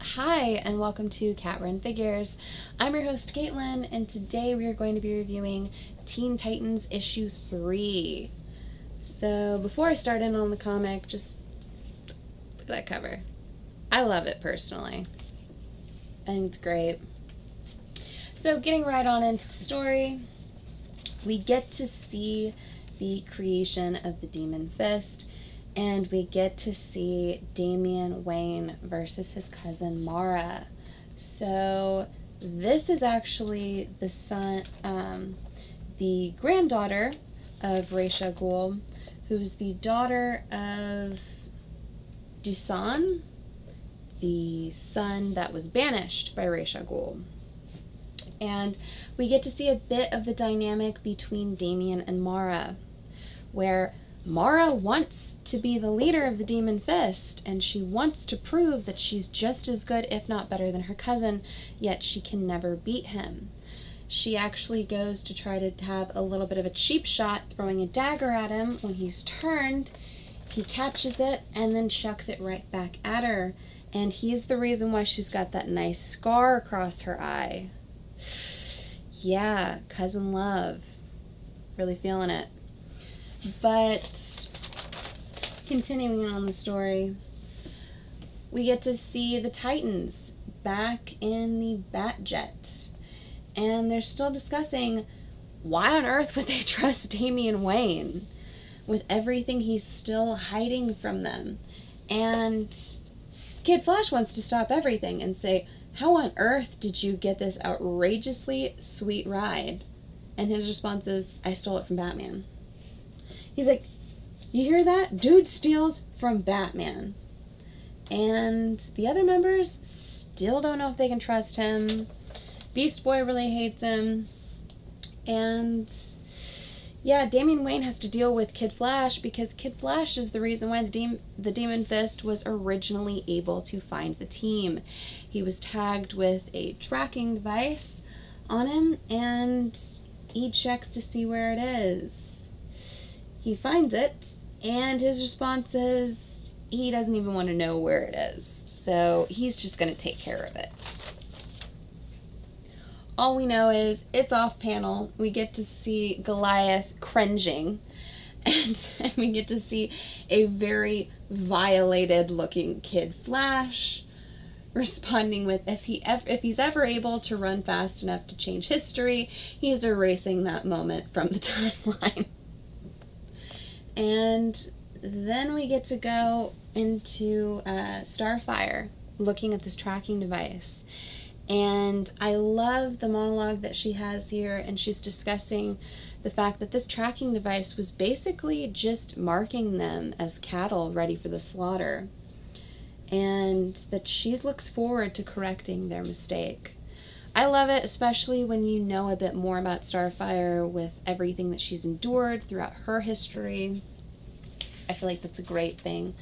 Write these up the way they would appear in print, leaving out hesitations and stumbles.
Hi, and welcome to Cat Run Figures. I'm your host, Caitlin, and today we are going to be reviewing Teen Titans issue 3. So, before I start in on the comic, just look at that cover. I love it personally. I think it's great. So, getting right on into the story, we get to see the creation of the Demon Fist, and we get to see Damian Wayne versus his cousin Mara. So this is actually the granddaughter of Ra's al Ghul, who's the daughter of Dusan, the son that was banished by Ra's al Ghul. And we get to see a bit of the dynamic between Damian and Mara, where Mara wants to be the leader of the Demon Fist, and she wants to prove that she's just as good, if not better, than her cousin, yet she can never beat him. She actually goes to try to have a little bit of a cheap shot, throwing a dagger at him. When he's turned, he catches it and then chucks it right back at her, and he's the reason why she's got that nice scar across her eye. Yeah, cousin love. Really feeling it. But continuing on the story, we get to see the Titans back in the Batjet, and they're still discussing why on earth would they trust Damian Wayne with everything he's still hiding from them. And Kid Flash wants to stop everything and say, how on earth did you get this outrageously sweet ride? And his response is, I stole it from Batman. He's like, you hear that? Dude steals from Batman. And the other members still don't know if they can trust him. Beast Boy really hates him. And yeah, Damian Wayne has to deal with Kid Flash because Kid Flash is the reason why the Demon Fist was originally able to find the team. He was tagged with a tracking device on him, and he checks to see where it is. He finds it, and his response is he doesn't even want to know where it is. So he's just going to take care of it. All we know is it's off panel. We get to see Goliath cringing, and then we get to see a very violated looking Kid Flash responding with, if he's ever able to run fast enough to change history, he's erasing that moment from the timeline. And then we get to go into Starfire, looking at this tracking device. And I love the monologue that she has here, and she's discussing the fact that this tracking device was basically just marking them as cattle ready for the slaughter, and that she looks forward to correcting their mistake. I love it, especially when you know a bit more about Starfire with everything that she's endured throughout her history. I feel like that's a great thing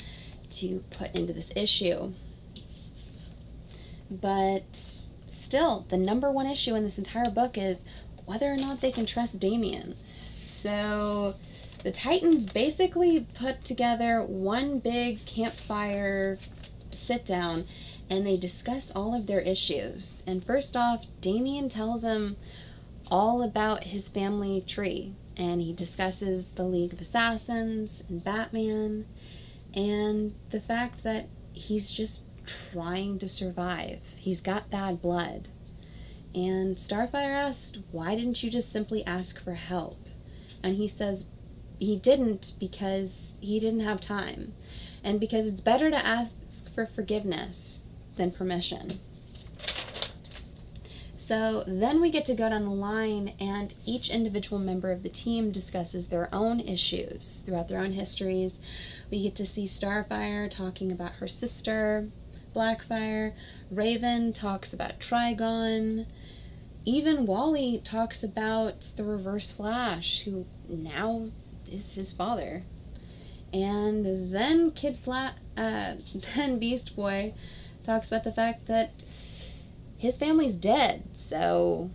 to put into this issue. But still, the number one issue in this entire book is whether or not they can trust Damian. So the Titans basically put together one big campfire sit down, and they discuss all of their issues. And first off, Damian tells them all about his family tree, and he discusses the League of Assassins and Batman, and the fact that he's just trying to survive. He's got bad blood. And Starfire asked, why didn't you just simply ask for help? And he says he didn't because he didn't have time, and because it's better to ask for forgiveness than permission. So then we get to go down the line, and each individual member of the team discusses their own issues throughout their own histories. We get to see Starfire talking about her sister, Blackfire. Raven talks about Trigon. Even Wally talks about the Reverse Flash, who now is his father. And then then Beast Boy talks about the fact that his family's dead, so,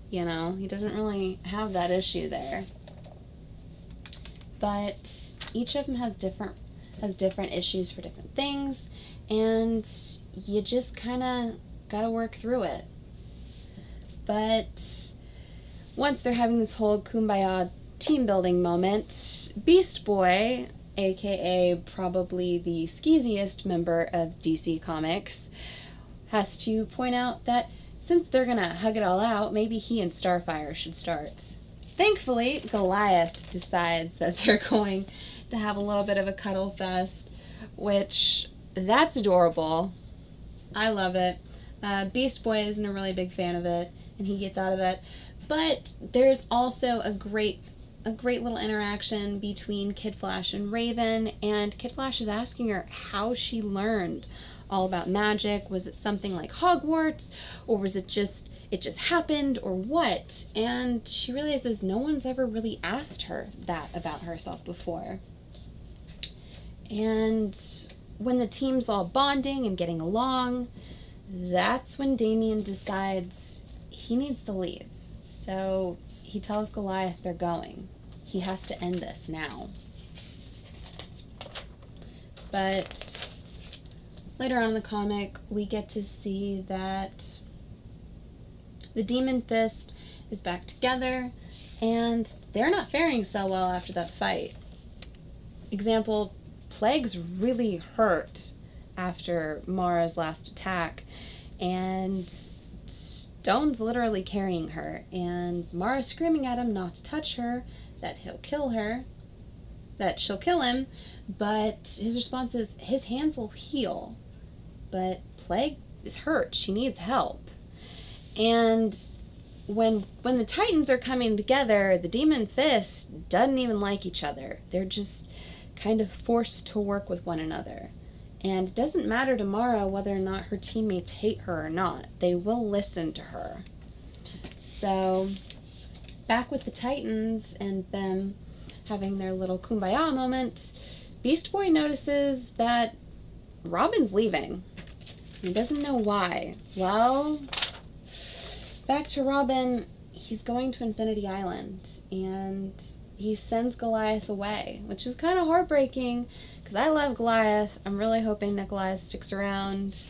he doesn't really have that issue there. But each of them has different issues for different things, and you just kind of got to work through it. But once they're having this whole kumbaya team building moment, Beast Boy, aka probably the skeeziest member of DC Comics, has to point out that since they're gonna hug it all out, maybe he and Starfire should start. Thankfully, Goliath decides that they're going to have a little bit of a cuddle fest, which, that's adorable. I love it. Beast Boy isn't a really big fan of it, and he gets out of it. But there's also a great little interaction between Kid Flash and Raven, and Kid Flash is asking her how she learned all about magic. Was it something like Hogwarts, or was it just happened, or what? And she realizes no one's ever really asked her that about herself before. And when the team's all bonding and getting along, that's when Damian decides he needs to leave. So he tells Goliath they're going. He has to end this now. But later on in the comic, we get to see that the Demon Fist is back together, and they're not faring so well after that fight. Example, Plague's really hurt after Mara's last attack, and Stone's literally carrying her, and Mara's screaming at him not to touch her, that he'll kill her, that she'll kill him, but his response is his hands will heal, but Plague is hurt. She needs help. And when the Titans are coming together, the Demon Fist doesn't even like each other. They're just kind of forced to work with one another. And it doesn't matter to Mara whether or not her teammates hate her or not. They will listen to her. So, back with the Titans and them having their little kumbaya moment, Beast Boy notices that Robin's leaving. He doesn't know why. Well, back to Robin, he's going to Infinity Island, and he sends Goliath away, which is kind of heartbreaking because I love Goliath. I'm really hoping that Goliath sticks around,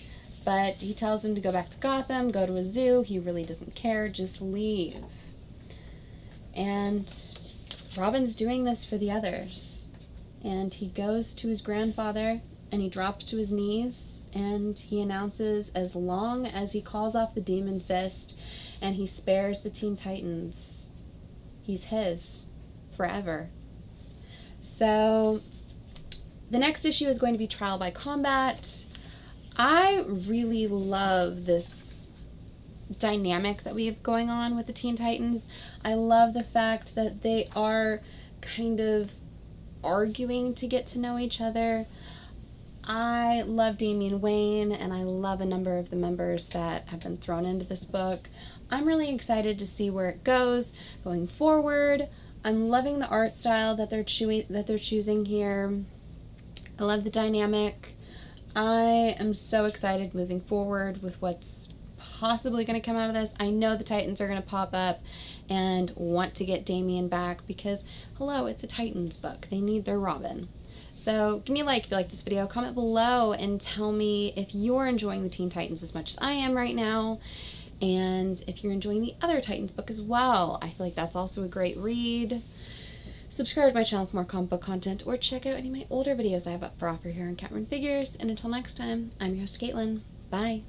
but he tells him to go back to Gotham, go to a zoo. He really doesn't care, just leave. And Robin's doing this for the others, and he goes to his grandfather and he drops to his knees and he announces as long as he calls off the Demon Fist and he spares the Teen Titans, he's his forever. So the next issue is going to be Trial by Combat. I really love this dynamic that we have going on with the Teen Titans. I love the fact that they are kind of arguing to get to know each other. I love Damian Wayne, and I love a number of the members that have been thrown into this book. I'm really excited to see where it goes going forward. I'm loving the art style that they're choosing here. I love the dynamic. I am so excited moving forward with what's possibly going to come out of this. I know the Titans are going to pop up and want to get Damian back because, hello, it's a Titans book. They need their Robin. So give me a like if you like this video. Comment below and tell me if you're enjoying the Teen Titans as much as I am right now, and if you're enjoying the other Titans book as well. I feel like that's also a great read. Subscribe to my channel for more comic book content, or check out any of my older videos I have up for offer here on Cat Run Figures. And until next time, I'm your host, Caitlin. Bye.